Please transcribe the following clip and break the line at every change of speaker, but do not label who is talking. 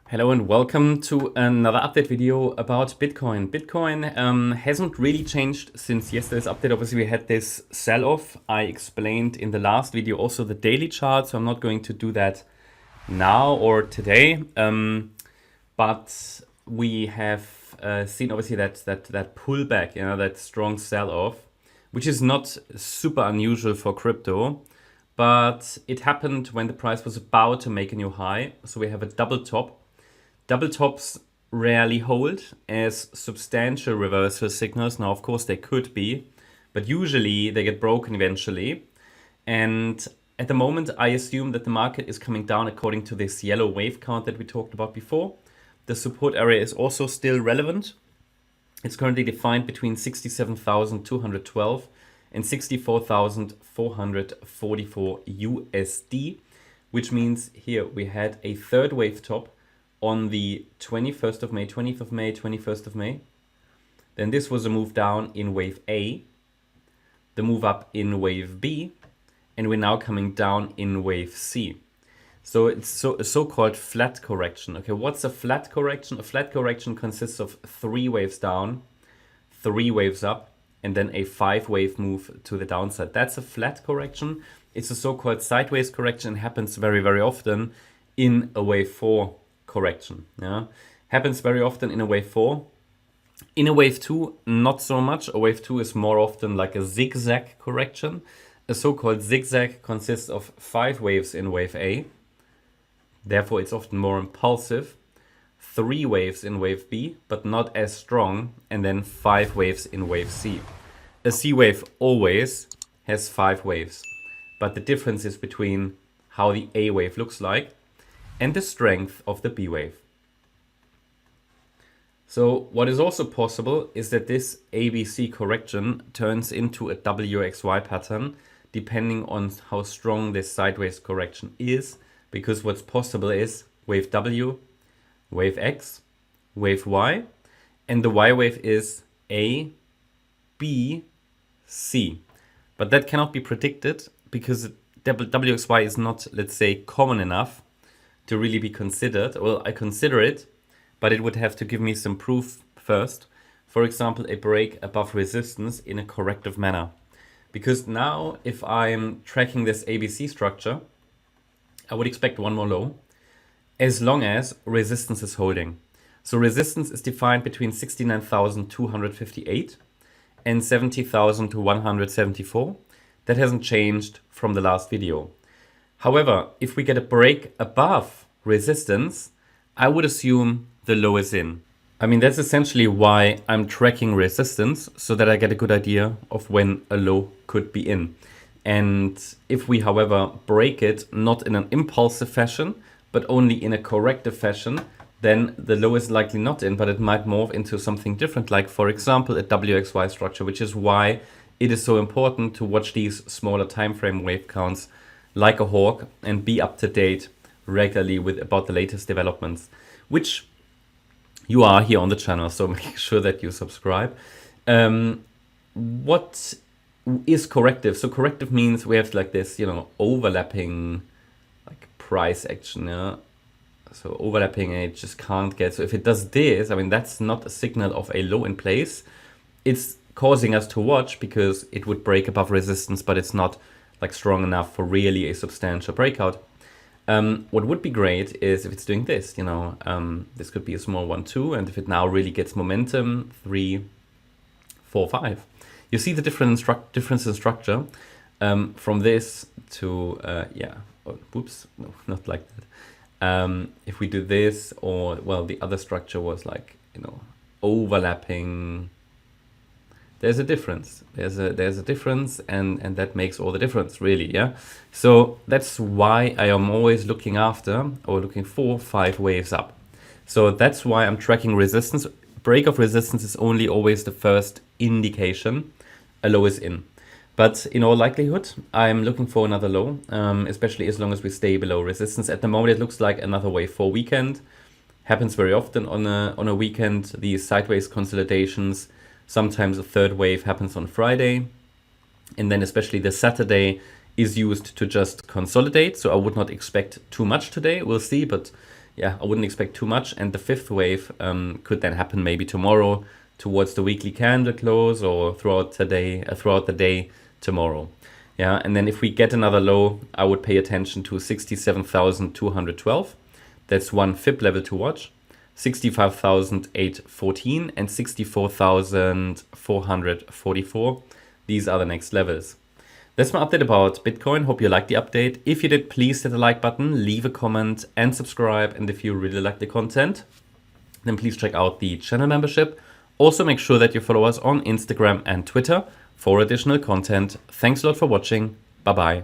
Hello and welcome to another update video about Bitcoin. Bitcoin hasn't really changed since yesterday's update. Obviously, we had this sell-off. I explained in the last video also the daily chart, so I'm not going to do that now or today. But we have seen obviously that pullback, that strong sell-off, which is not super unusual for crypto. But it happened when the price was about to make a new high. So we have a double top. Double tops rarely hold as substantial reversal signals. Now, of course, they could be, but usually they get broken eventually. And at the moment, I assume that the market is coming down according to this yellow wave count that we talked about before. The support area is also still relevant. It's currently defined between 67,212 and 64,444 USD, which means here we had a third wave top on the 21st of May, 20th of May, 21st of May. Then this was a move down in wave A, the move up in wave B, and we're now coming down in wave C. So it's a so-called flat correction. Okay, what's a flat correction? A flat correction consists of 3 waves down, 3 waves up, and then a 5-wave move to the downside. That's a flat correction. It's a so-called sideways correction. It happens very, very often in a wave 4 correction. Happens very often in a wave 4. In a wave 2, not so much. A wave 2 is more often like a zigzag correction. A so-called zigzag consists of 5 waves in wave A. Therefore, it's often more impulsive. 3 waves in wave B, but not as strong. And then 5 waves in wave C. A C wave always has 5 waves. But the difference is between how the A wave looks like and the strength of the B wave. So what is also possible is that this ABC correction turns into a WXY pattern depending on how strong this sideways correction is, because what's possible is wave W, wave X, wave Y, and the Y wave is A, B, C. But that cannot be predicted because WXY is not, let's say, common enough to really be considered. Well, I consider it, but it would have to give me some proof first. For example, a break above resistance in a corrective manner. Because now, if I'm tracking this ABC structure, I would expect one more low, as long as resistance is holding. So resistance is defined between 69,258 and 70,174. That hasn't changed from the last video. However, if we get a break above resistance, I would assume the low is in. I mean, that's essentially why I'm tracking resistance, so that I get a good idea of when a low could be in. And if we, however, break it not in an impulsive fashion, but only in a corrective fashion, then the low is likely not in, but it might morph into something different, like, for example, a WXY structure, which is why it is so important to watch these smaller time frame wave counts like a hawk and be up to date regularly with about the latest developments, which you are here on the channel, so make sure that you subscribe. What is corrective? So corrective means we have like this, overlapping like price action. So overlapping, it just can't get. So if it does this, I mean, that's not a signal of a low in place. It's causing us to watch because it would break above resistance, but it's not like strong enough for really a substantial breakout. What would be great is if it's doing this, this could be a small 1-2, and if it now really gets momentum, 3, 4, 5. You see the difference in structure from this to, oops, no, not like that. If we do this, or, well, the other structure was like, overlapping. There's a difference. There's a difference, and that makes all the difference, really, yeah? So that's why I am always looking for 5 waves up. So that's why I'm tracking resistance. Break of resistance is only always the first indication a low is in. But in all likelihood, I'm looking for another low, especially as long as we stay below resistance. At the moment, it looks like another wave 4 weekend. Happens very often on a weekend, these sideways consolidations. Sometimes a third wave happens on Friday, and then especially the Saturday is used to just consolidate. So I would not expect too much today. We'll see, but yeah, I wouldn't expect too much. And the fifth wave could then happen maybe tomorrow towards the weekly candle close, or throughout the day tomorrow. Yeah, and then if we get another low, I would pay attention to 67,212. That's one FIB level to watch. 65,814 and 64,444. These are the next levels. That's my update about Bitcoin. Hope you liked the update. If you did, please hit the like button, leave a comment and subscribe. And if you really like the content, then please check out the channel membership. Also make sure that you follow us on Instagram and Twitter for additional content. Thanks a lot for watching. Bye bye.